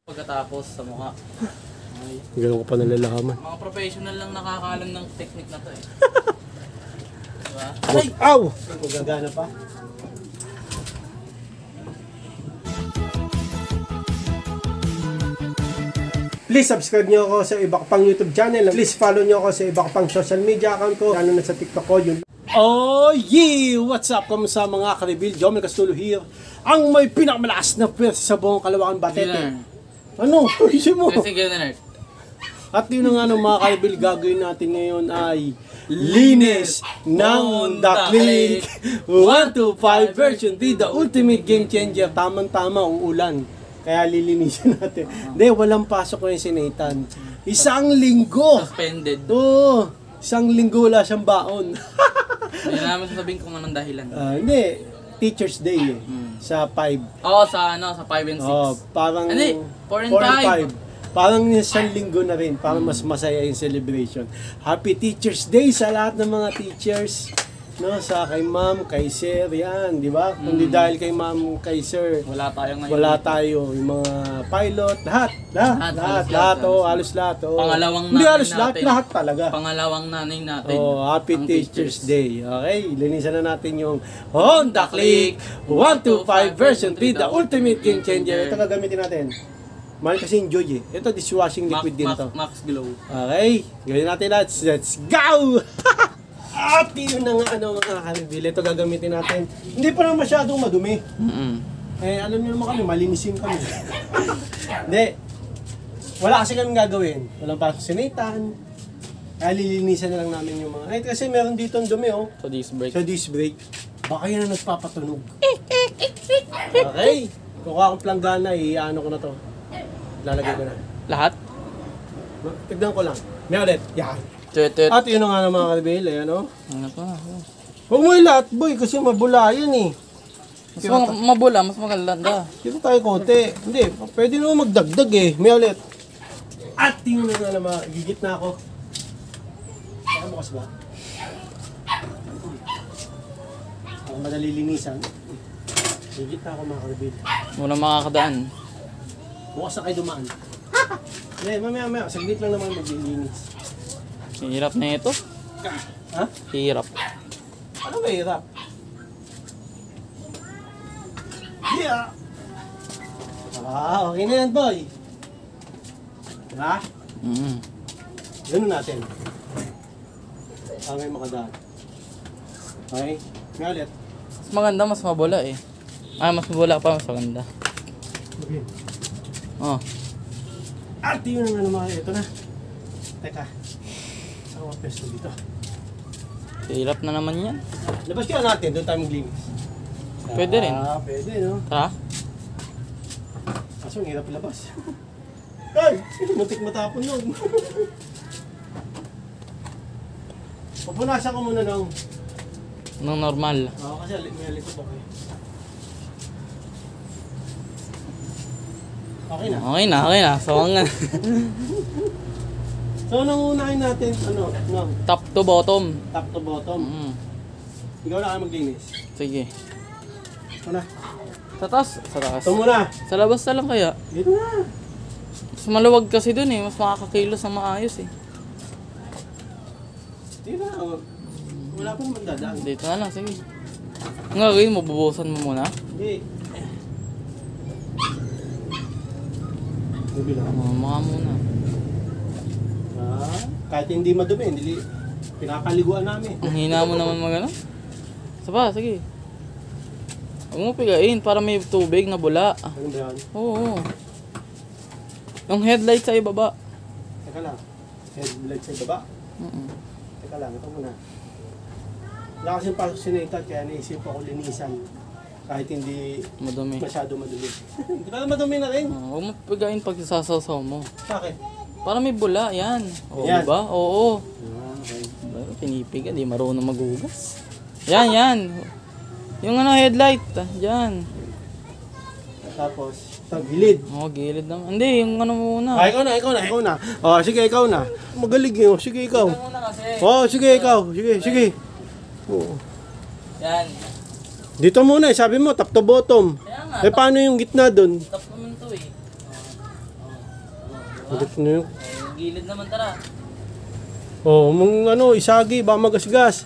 Pagkatapos sa mukha. Ay. Ganun ko pa nalalaman. Mga professional lang nakakaalam ng technique na to eh. Diba? Ay! Aw! Magagana pa. Please subscribe nyo ako sa iba ko pang YouTube channel. Please follow nyo ako sa iba ko pang social media account ko. Lalo na sa TikTok ko. Yun. Oh yeah! What's up? Kamusta mga ka-reveal? Jomel Castulo here. Ang may pinakamalakas na pwersa sa buong Kalawakan Batete. Ano? Isip mo? Sige na. At yun na nga ng mga ka-reveal gagawin natin ngayon ay linis ng The Click 125 version 3, the ultimate game changer. Tamang-tama, uulan. Kaya lilinisin natin. Hindi, walang pasok na yung si Nathan. Isang linggo! Suspended. Oo, isang linggo wala siyang baon. Hindi namin sasabihin kung anong dahilan. Hindi, Teacher's Day eh. Sa 5. Oo, sa 5 and 6. Oh, parang Hindi, 4 and 5. Parang isang linggo na rin, parang mas masaya yung celebration. Happy Teacher's Day sa lahat ng mga teachers. No, sa kay ma'am, kay sir, yan, di ba? Kundi dahil kay ma'am, kay sir, Wala tayo ngayon. wala tayo. Yung mga pilot, lahat, halos lahat. Pangalawang Hindi nanay halos lahat, natin. lahat talaga. Pangalawang nanay natin. Oh, Happy ang Teacher's Day. Okay, linisan na natin yung Honda Click 125 version 3, the ultimate game changer. Ito gagamitin natin. Mahal kasi yung Joy eh. Ito dishwashing liquid din to. Max Glow. Okay, gawin natin lahat. Let's go! At yun na nga mga ka-reveal. Ito gagamitin natin. Hindi pa naman masyadong madumi. Eh, alam niyo naman kami, malinisin kami. Hindi. Wala kasi kami gagawin. Walang pasok si Nathan. Kaya lilinisan na lang namin yung mga... Ay, kasi meron dito ang dumi, oh. So this break. Sa disc brake. Baka yan ang nagpapatunog. Okay. Kukuha akong planggana, i-ano ko na to. Lalagay ko na. Lahat? Tignan ko lang. May ulit. Yan. Tuet. At yun na nga ng mga ka-reveal, ayan, oh. Ano to? Huwag mo lahat, boy, kasi mabula yan eh. Mas mabula, mas maganda. Dito tayo konti. Hindi, pwede naman magdagdag eh. May ulit. At tingnan na naman, gigit na ako. Saka bukas ba? Ako madalilinisan. Gigit na ako mga ka-reveal. Muna makakadaan. Bukas na kayo dumaan. Hindi, mamaya. Saglit lang naman maglilinis. Hirap na ito. Ha? Hirap. Ano ba hirap? Yeah! Okay na yan, boy. Diba? Ganun natin. May makadaan. Okay? May ulit. Mas maganda, mas mabula eh. Mas mabula pa, mas maganda. Okay. Oh. At yun na nga naman. Ito na. Teka. Saan ako pesto dito? Hirap na naman yan. Labas kaya natin. Doon tayo maglinis. Pwede rin. Pwede, no? Tara. Kaso, ang hirap ilabas. Ay! Muntik matapon yun. Pupunasan ko muna ng... Nung normal. Oo, kasi may likod ako eh. Okay na. Okay na. So, So, nang unahin natin, no? top to bottom. Top to bottom. Ikaw na kayo maglinis. Sige. Ito na. Sa taas. Ito muna. Sa labas na lang kaya. Dito na. Mas maluwag kasi dun eh. Mas makakakilos na maayos eh. Dito na. Wala pa naman dadaan. Dito na lang. Sige. Nga rin, mabubusan mo muna. Hindi. Bibila. Mukha muna. Kahit hindi madumi, hindi pinapaliguan namin. Ang hina mo naman magano. Saba, sige. Huwag mo pigain para may tubig na bula. Ano ba yan? Oo. Yung headlight sa ibaba. Teka lang. Headlight sa baba. Teka lang, ito muna. Wala kasing pasok si Nathan, kaya naisip ako linisan. Kahit hindi Madumi. masyado madumi. Hindi ba madumi na rin? Huwag mo pigain pag sasasaw mo. Bakit? Para may bula, yan. Oo Yan. ba? Oo. Okay. Pinipiga, di marunong magugas. Yan. Yung headlight. Yan. Tapos, ito, gilid. Gilid naman. Hindi, yung muna. Ikaw na. Sige, ikaw na. Magaling yun. Sige, ikaw. Ito muna kasi. Sige, ikaw. Sige. Oo. Yan. Dito muna sabi mo, top to bottom. Kaya nga. Paano yung gitna doon? Top naman to eh. Ulit na yun. Yung gilid naman, tara. Oh, mong ano, isagi, ba magasgas.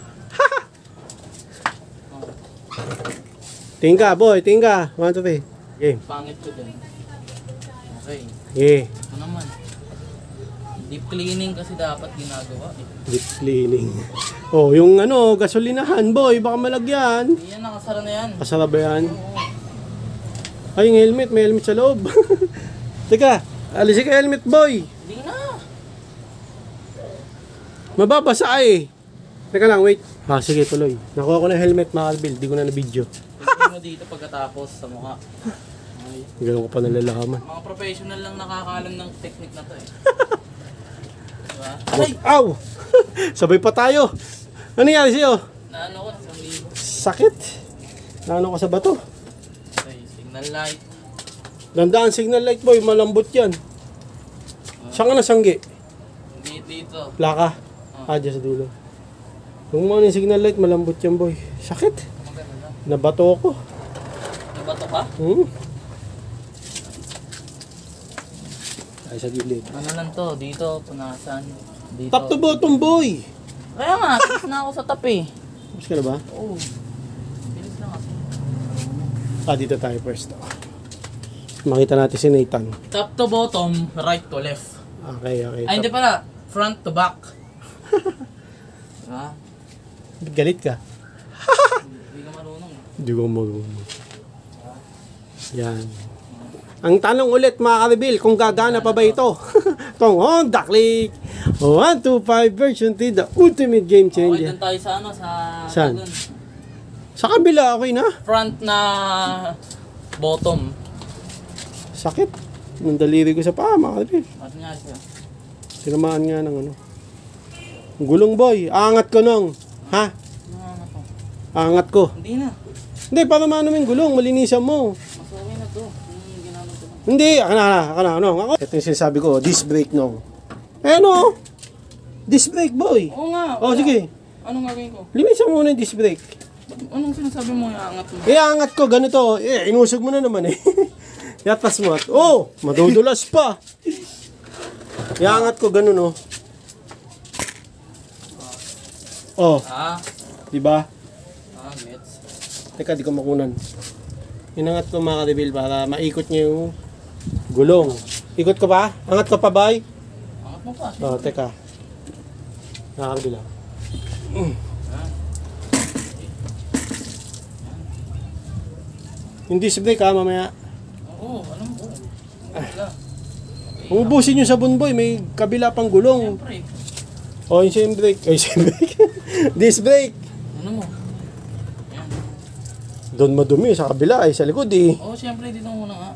Tingin ka, boy, tingin ka. 1, 2, 3. Game. Pangit ko din. Okay. Yeah. Ito naman. Deep cleaning kasi dapat ginagawa eh. Deep cleaning. Oh, yung ano, gasolinahan, boy, baka malagyan. Yan, nakasara na yan. Kasarap ba yan? Oo. Ay, yung helmet, may helmet sa loob. Teka, alisin ka helmet, boy. Hindi na. Mababasa eh. Teka lang, wait. Sige, tuloy. Nakuha ko na helmet, mga kalbil. Di ko na na-video. Pagdating mo dito pagkatapos sa mukha. Okay. Ganun ko pa nalalaman. Mga professional lang nakakaalam ng technique na to eh. Diba? Aray! Aw! Sabay pa tayo. Ano nangyari sa'yo? Naano ko, isang libo. Sakit. Naano ka sa bato? Okay, signal light. Dandaan signal light, boy. Malambot yan. Saan ka nasanggi? Dito. Plaka. Dyan sa dulo. Kung ano yung signal light, malambot yan, boy. Sakit. Maganda na. Nabato ako. Nabato ka? Ay, sa gilid. Ano lang to, dito, punasan. Dito. Top to bottom, boy. Kaya nga, tapos na ako sa tapi. Tapos ka na ba? Oo. Bilis lang kasi. Dito tayo first. Makita natin si Nathan. Top to bottom, right to left. Okay. Ay, hindi pala. Front to back. Diba? Galit ka? Hindi ka marunong. Hindi ko marunong. Yan. Ang tanong ulit mga ka-reveal, kung gagana pa ba ito? Itong Honda Click 125 version 3, the ultimate game Okay, changer. dun tayo sa ano, sa... Saan? dun. Sa kabila, okay na. Front na bottom. Sakit. Nang daliri ko sa paa, mga ka-reveal. Ano nga siya? Sinamaan nga ng ano. Gulong boy, angat ko nung. Ha? Ano to? Angat ko. Hindi na. Hindi, para maano yung gulong, malinisan mo. Mas okay na to. Yung ginamit ko. Hindi, aka na, no. Ako, ito yung sinasabi ko, disc brake nung. Eh no, disc brake boy. Oo nga. Oh, sige. Anong gagawin ko? Linisan mo muna yung disc brake. Anong sinasabi mo yung angat mo? Angat ko, ganito. Inusog mo na naman eh. Yatas mo. Oh, madudulas pa. Iangat ko, ganun oh. Oh, di ba? Gets. Teka, di ko makunan. Inangat ko mga ka-reveal para maikot niyo yung gulong. Ikot ko pa? Angat ko pa, bay? Angat mo pa. Oh, teka. Nakakabila. Yung disc brake ha, mamaya. Oo, alam ko. Wala. Umubusin yung sabon boy, may kabila pang gulong. Siyempre. Oh, yung same brake. Ay, same brake. Disc brake. Ano mo? Yan. Doon madumi, sa kabila, ay sa likod eh. Oo, siyempre dito muna nga.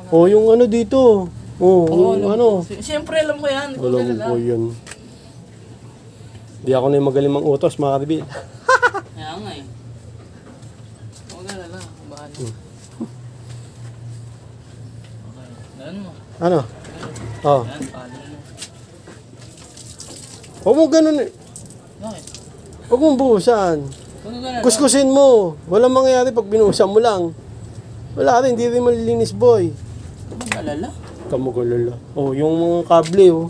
Oh, yung ano dito. Oh, Oo, yung alam ano. ko. Siyempre alam ko yan. Ikaw Alam talaga. ko yan. Di ako na yung magaling mang utos, mga karibil. Kaya nga eh. Huwag ka lang. Bahala. Okay. Ganun mo. Ano? Oh. Yan, paano mo. Huwag mo ganun eh. Bakit? Huwag mong buhusan. Huwag ka ganun. Kuskusin mo. Walang mangyayari pag binuhusan mo lang. Wala rin, hindi rin malilinis boy. Mag-alala. Kamugalala. Oh, yung mga kable oh.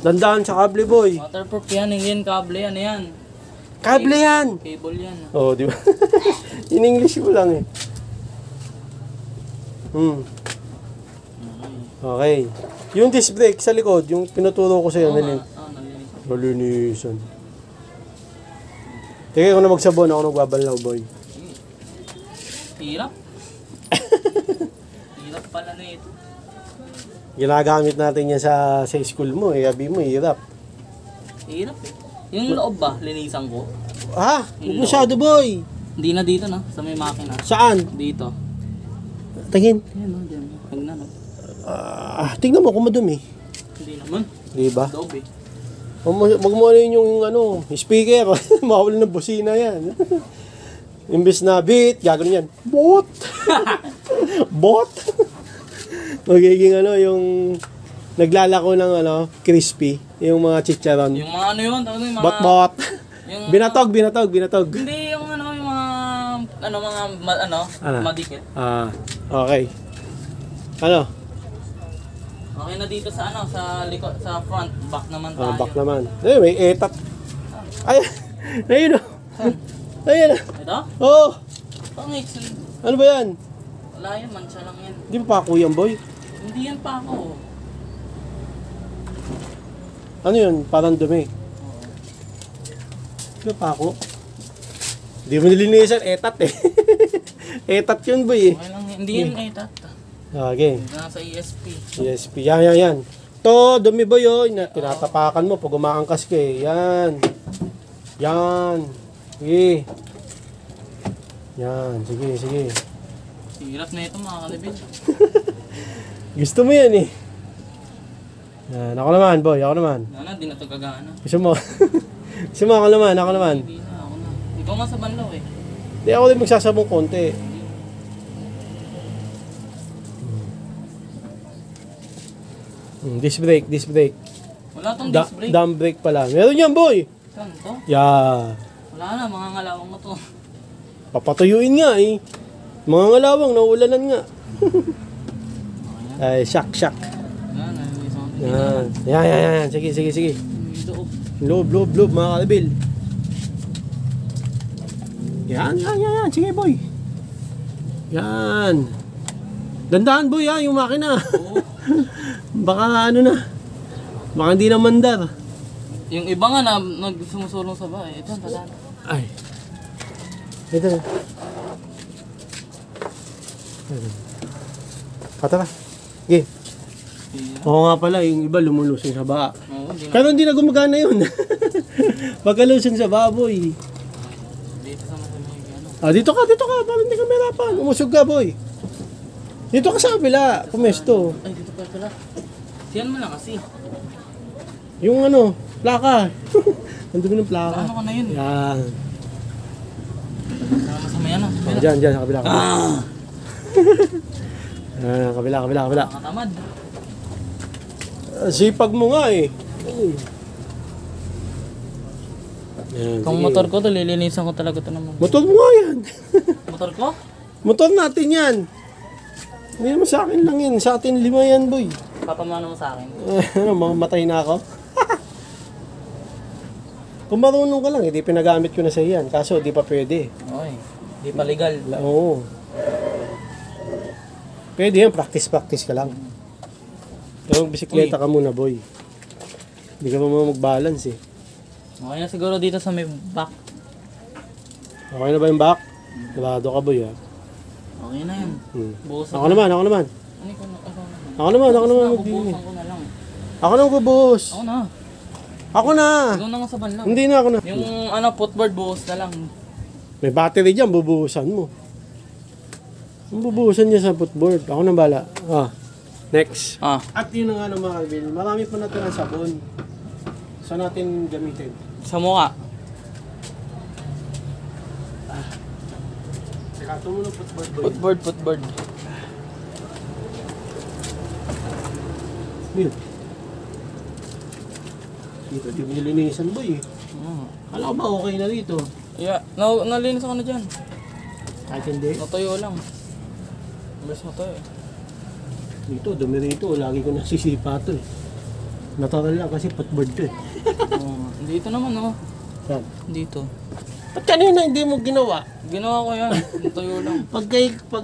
Dandaan sa kable boy. Waterproof yan. Hindi yan kable yan. Yan. Kable yan! Cable yan. Oh, di ba? In English ko lang eh. Okay. Yung disc brake sa likod, yung pinuturo ko sa'yo, Nalinis. nalinisan. Teka, kung na magsabon, ako nagbabalaw, boy. Hirap. Hirap pala na ito. Ginagamit natin yan sa school mo, eh. Abi mo, hirap. Hirap eh. Yung loob ba, linisan ko? Ah, huwag masyado, boy. Hindi na dito na, sa may makina. Saan? Dito. Tingin. Ayan o, dyan. Pag na, no? Tingnan mo kung madumi. Hindi naman. Di ba? Loob eh. Wag mo ano yung ano, speaker. Mawala ng busina yan. Imbes na beat, gagawin yan. Bot! Bot! Magiging ano, yung naglalako ng ano, crispy. Yung mga chicharon. Yung mga ano yun, tawag yung mga... Bot-bot. Yung, Binatog. Hindi, yung ano, yung mga... Ano? madikit. Okay. Ano? Okay na dito sa ano, sa likod, sa front, back naman tayo. Back naman. Eh, may etat. Ay, ayun o. Saan? Ayun o. Ito? Oh, Pangix. ano ba yan? Wala yan, mancha lang yan. Di ba pako yan, boy? Hindi yan pa ako. Ano yun? Parang dumi. Di ba pako? Di mo nilinisan, etat eh. Etat yun, boy eh. Okay lang, hindi yan etat. Okay. Nasa ESP. ESP. Yan. To, dumi boy oh. Tinatapakan mo pag umaangkas ka eh. Yan. Sige. Yan. Sige. Hirap na ito mga kalibid. Gusto mo yan eh. Yan. Ako naman boy. Ako naman. Di na ito gagana. Gusto mo? Gusto mo? Ako naman. Hindi na, ako na. Ikaw nga sa banlaw eh. Hindi ako din magsasabong konti. Disc brake. Wala tong disc brake. Dam brake pala. Meron yan boy. Saan to? Yeah. Wala na, mga ngalawang mo to. Papatuyuin nga eh. Mga ngalawang, naulanan nga. Ay, shock. Yan, Yan. Sige. Ito. Loob, mga kalabil. Yan. Sige, boy. Yan. Dandahan, boy, ha, yung makina. Oo. Baka ano na. Baka hindi na mandar. Yung iba nga na nagsumusulong sa bahay. Ito, tadaan. Ay. Ito na. Tara. Okay. Oo nga pala, yung iba lumulusong sa baa. Oo, hindi na. Pero hindi na gumagana yun. Pagkalusong sa baboy. Dito sa masamay. Dito ka. Parang hindi ka mahirapan. Umusog ka, boy. Dito ka sa kabila. Pumesto. Ay, dito pala. Siyan mo lang kasi. Yung ano, plaka. Ang dumi ng plaka. Ano ka na yun? Yan. Masama yan ah. Diyan, sa kabila. Kabila. Nakatamad. Sipag mo nga eh. Yan, Kung sige. motor ko to, lilinisan ko talaga to naman. Motor mo nga yan. Motor ko? Motor natin yan. Hindi naman sa akin lang yan. Sa atin 5 yan, boy. Papamano mo sa akin. Ano, mamamatay na ako? Kung marunong ka lang, hindi pinagamit ko na sa yan. Kaso, di pa pwede. Oy, di pa legal. Oo. Pwede yan, practice ka lang. Pero bisikleta ka muna, boy. Hindi ka pa mag-balance eh. Okay na siguro dito sa may back. Okay na ba yung back? Sarado ka, boy, ha? Okay na yan. Buhusan Ako naman. Ano ko na? Ako naman. Bubuhusan ko na lang. Ako na magbubuhos. Ako na. Ako na. Ikaw na nga sa banlaw. Hindi na ako na. Yung ano, footboard buhos na lang. May battery dyan, bubuhusan mo. Ang bubuhusan niya sa footboard. Ako na bala. Next. At yun na nga mga Alvin, marami pa natin ang sabon. Saan natin gamitin? Sa mukha. Teka, ito muna footboard boy. Footboard. Yun. Dito, di mo nilinisan boy eh. Kala ko ba okay na dito? Yeah, nalinis ako na dyan. Kahit hindi. Natuyo lang. Bes mo to eh. Dito, dumi rito. Lagi ko nasisipa ito eh. Natural lang kasi footboard to eh. Dito naman oh. Saan? Dito. Ba't kanina hindi mo ginawa? Ginawa ko yan. Natuyo lang. Pag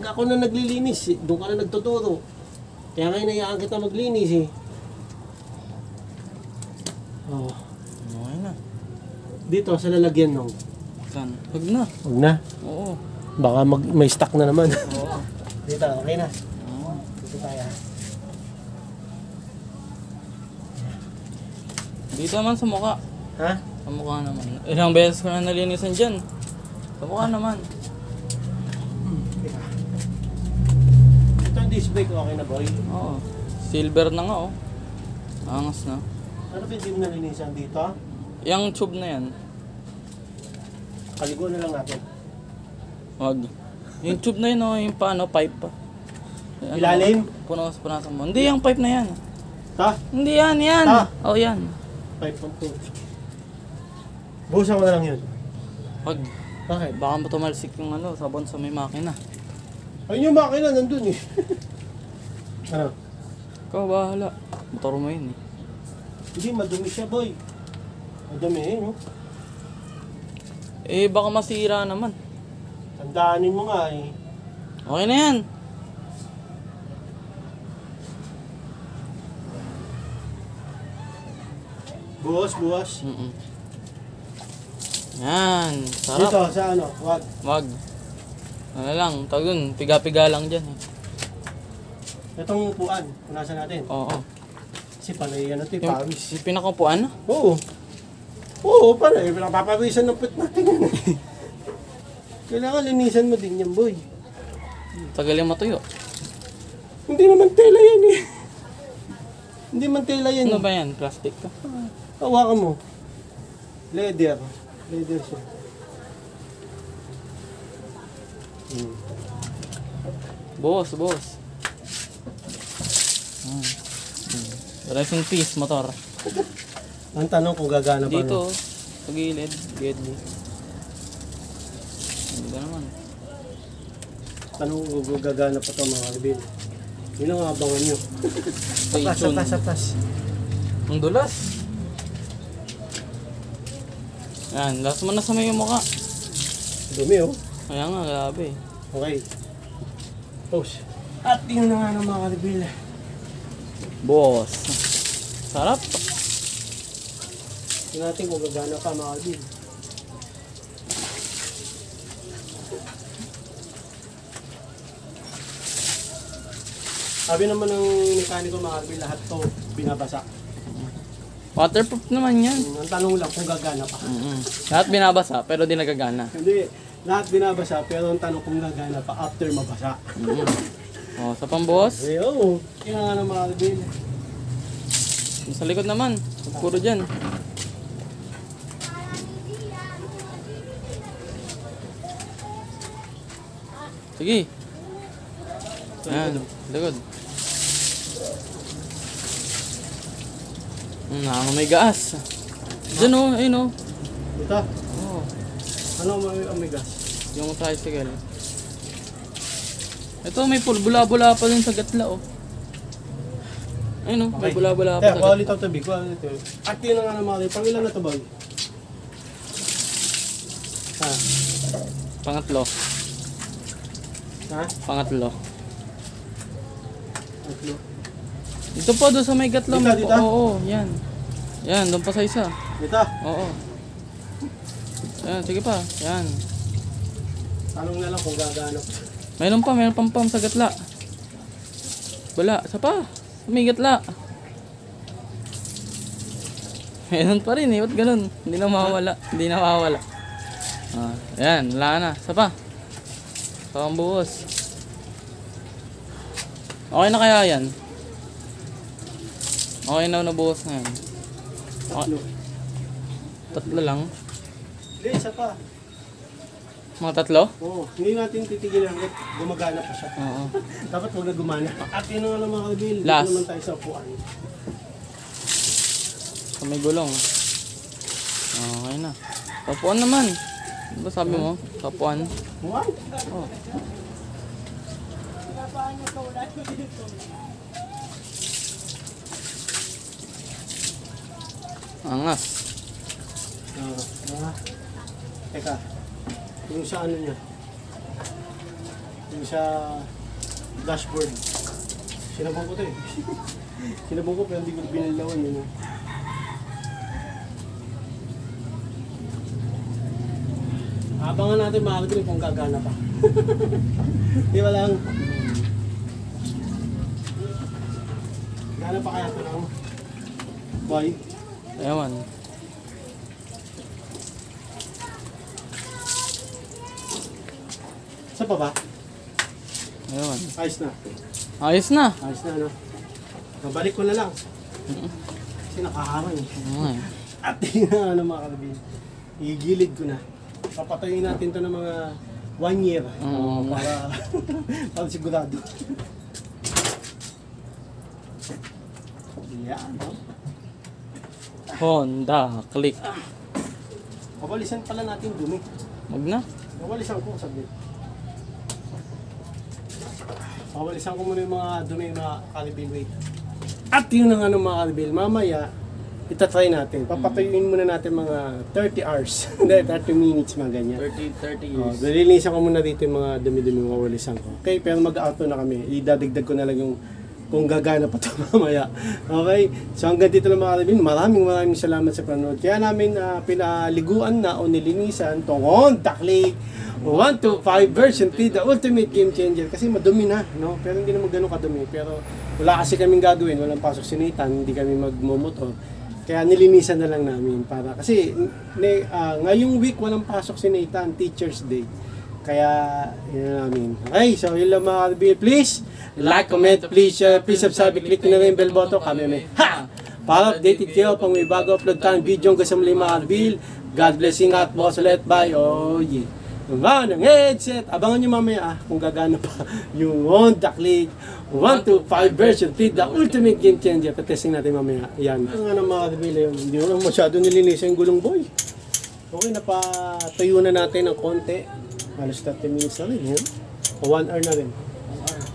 ako na naglilinis, doon ka na nagtuturo. Kaya ngayon nayaan kita maglinis eh. Okay na. Dito sa lalagyan nung. Saan? Huwag na. Huwag na. Oo. Baka may stock na naman. Oo. Dito, okay na. Oo. Dito tayo. Dito naman sa mukha. Ha? Sa mukha naman. Ilang beses ko na nalinisan dyan. Sa mukha naman. Ito yung disc brake, okay na boy. Oo. Silver na nga oh. Angas na. Ano ba hindi mo nalinisan dito? Yung tube na yan. Kaligo na lang natin. Wag. Yung tube na yun oh, yung paano, pipe pa. Ano, Ilalim? Punas-punasan mo. Hindi, yung pipe na yan. Ta? Hindi yan, yan. Ah. Oh, yan. Pipe pump to. Buhusan ko na lang yun. Wag. Bakit? Baka tumalsik yung ano, sabon sa may makina. Ayun yung makina nandun eh. Ano? Ikaw bahala. Motor mo yun eh. Hindi, madumi siya, boy. Madumi eh, no? Eh, baka masira naman. Tandaanin mo nga eh. Okay na yan. Buwas, buwas. Yan. Sarap. Dito, sa ano, wag. Wag. Ano lang, tawag dun, piga-piga lang dyan eh. Itong upuan, punasan natin. Oo. Kasi panay yan natin, Yung, pawis. yung pinakapuan? Oo. Oo, panay. Napapawisan ng put natin yan. Kailangan linisan mo din yan, boy. Tagal yung matuyo. Hindi naman tela yan eh. Hindi man tela yan. Ano ba yan? Plastic ka? Hawakan mo. Leather. Leather siya. Boss. Rest in peace, motor. Ang tanong kung gagana pa. Dito, sa gilid, gilid. Hindi ka naman. Tanong kung gagana pa ito mga kalibin. Yun ang abangan nyo. Stay tuned. Sapas. Ang dulas. Yan, last mo na sa may mukha. Dumi oh. Kaya nga, grabe. Okay. Pause. At yun na nga ng mga kalibin. Boss. Sarap. Tingnan natin kung gagana pa mga kalibin. Sabi naman ng mekaniko mga kalibin, lahat to binabasa. Waterproof naman yan. Ang tanong lang kung gagana pa. Lahat binabasa, pero di nagagana. Hindi, lahat binabasa pero ang tanong kung gagana pa after mabasa. O, sa pamboss. Eh, oo. Kaya nga ng mga kalibin. Sa likod naman. Puro dyan. Sige. Yan, likod. May gas. Diyan o, ayun o. Ito, Oh, ano may gas? yung tricycle. Ito, may bula-bula pa din sa gatla o. Ayun o, may bula-bula pa Kaya, sa kuha gatla. ulit ang tabi, kuha ulit ito. At yun na nga ng mga kalibin. Pang ilan na ito, boy? Ha? Pangatlo. Ha? Pangatlo. Tatlo. Dito pa, doon sa may gatla. Dito, dito? Oo, yan. Yan, doon pa sa isa. Dito. Oo. Yan, sige pa. Yan. Tanong na lang kung gagana pa. Mayroon pang sa gatla. Wala, isa pa. May gatla. Meron pa rin eh, ba't ganun? Hindi na mawawala. Ah, yan, wala na. Isa pa. Ito ang buhos. Okay na kaya yan? Okay na nabuhos na yan. Tatlo. Tatlo lang. Hindi, isa pa. Mga tatlo? Oo, hindi natin titigil hanggat gumagana pa siya. Oo. Dapat huwag na gumana. At yun na nga ng mga kalibin. Dito Last. naman tayo sa upuan. Sa may gulong. Okay na. Tapuan naman. Ano ba sabi mo? Tapuan. Buwan? Oh. Angas. Teka. Yung sa ano niya. Yung sa dashboard. Sinabong ko to eh. Sinabong ko pero hindi ko binilawan yun. Abangan natin mga kalibin kung gagana pa. Di ba lang? Gana pa kaya ito lang? Boy? Ewan. Sa pa ba? Ewan. Ayos na. Ayos na. Ayos na, no? Mabalik ko na lang. Kasi nakaharang eh. Okay. At yun na ano mga kalabin. Igilid ko na. Papatayin natin to ng mga 1 year. Para, para sigurado. Yan, no? Honda Click. Pabalisan pala natin dumi. Wag na. Pabalisan ko, sabi. Pabalisan ko muna yung mga dumi, mga kalibin weight. At yun ang ano mga ka-reveal, mamaya, itatry natin. Papatuyuin muna natin mga 30 hours. Hindi, 30 minutes, mga ganyan. 30 years. Nilinisan ko muna dito yung mga dumi-dumi mga walisan ko. Okay, pero mag-auto na kami. Idadagdag ko na lang yung kung gagana pa ito mamaya. Okay? So hanggang dito lang mga ka-reveal. Maraming salamat sa panonood. Kaya namin pinaliguan na o nilinisan itong Honda Click 125 version 3, the ultimate game changer. Kasi madumi na, no? Pero hindi naman ganun kadumi. Pero wala kasi kaming gagawin. Walang pasok si Nathan. Hindi kami magmumotor. Kaya nilinisan na lang namin para kasi ngayong week walang pasok si Nathan, Teacher's Day. Kaya yun namin. Okay, so yun lang mga ka-reveal. Please like, comment, please share, please subscribe, click na rin yung bell button. Kami may para updated kayo pang may bago upload tayong video hanggang sa muli mga ka-reveal. God blessing at boss ulit. Bye. Oh yeah. Ng headset. Abangan nyo mamaya kung gagana pa yung Honda Click 125 version 3, the ultimate game changer. Testing natin mamaya. Yan. Ang nga ng mga ka-reveal yun. Hindi mo naman masyado nilinisan yung gulong boy. Okay, napatuyo na natin ng konti. Halos 30 minutes na rin. Yun. O 1 hour na rin.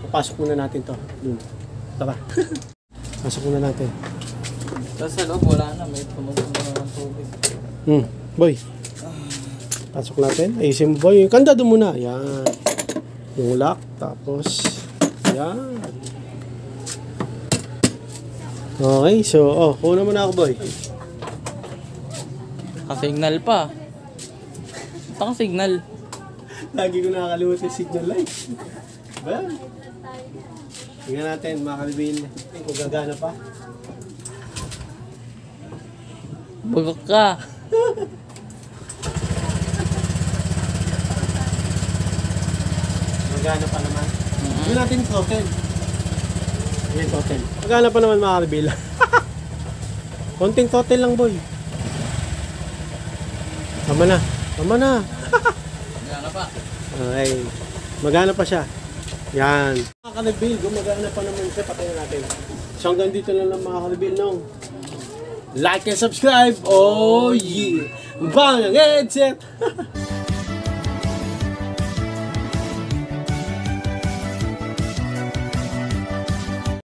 Papasok muna natin to. Dun. Tara. Pasok muna natin. Tapos sa loob, wala na. May tumutok na ng tubig. Boy. Pasok natin. Ayusin mo boy. Yung kandado muna. Yan. Yung lock. Tapos. Yan. Okay. So, kuna mo na ako boy. Ka-signal pa. Signal. Lagi ko nakakalimutan yung signal light. Ba? Tingnan natin mga ka-reveal. Kung gagana pa. Bugok ka. Magana pa naman. Hindi natin throttle. Ayan, throttle. Magana pa naman mga ka-reveal. Konting throttle lang boy. Tama na. Tama na. Gana pa. Okay. Magana pa siya. Yan. Mga ka-reveal, gumagana pa naman siya. Patayin natin. So hanggang dito lang mga ka-reveal nung like and subscribe. Oh yeah. Bang ang headset.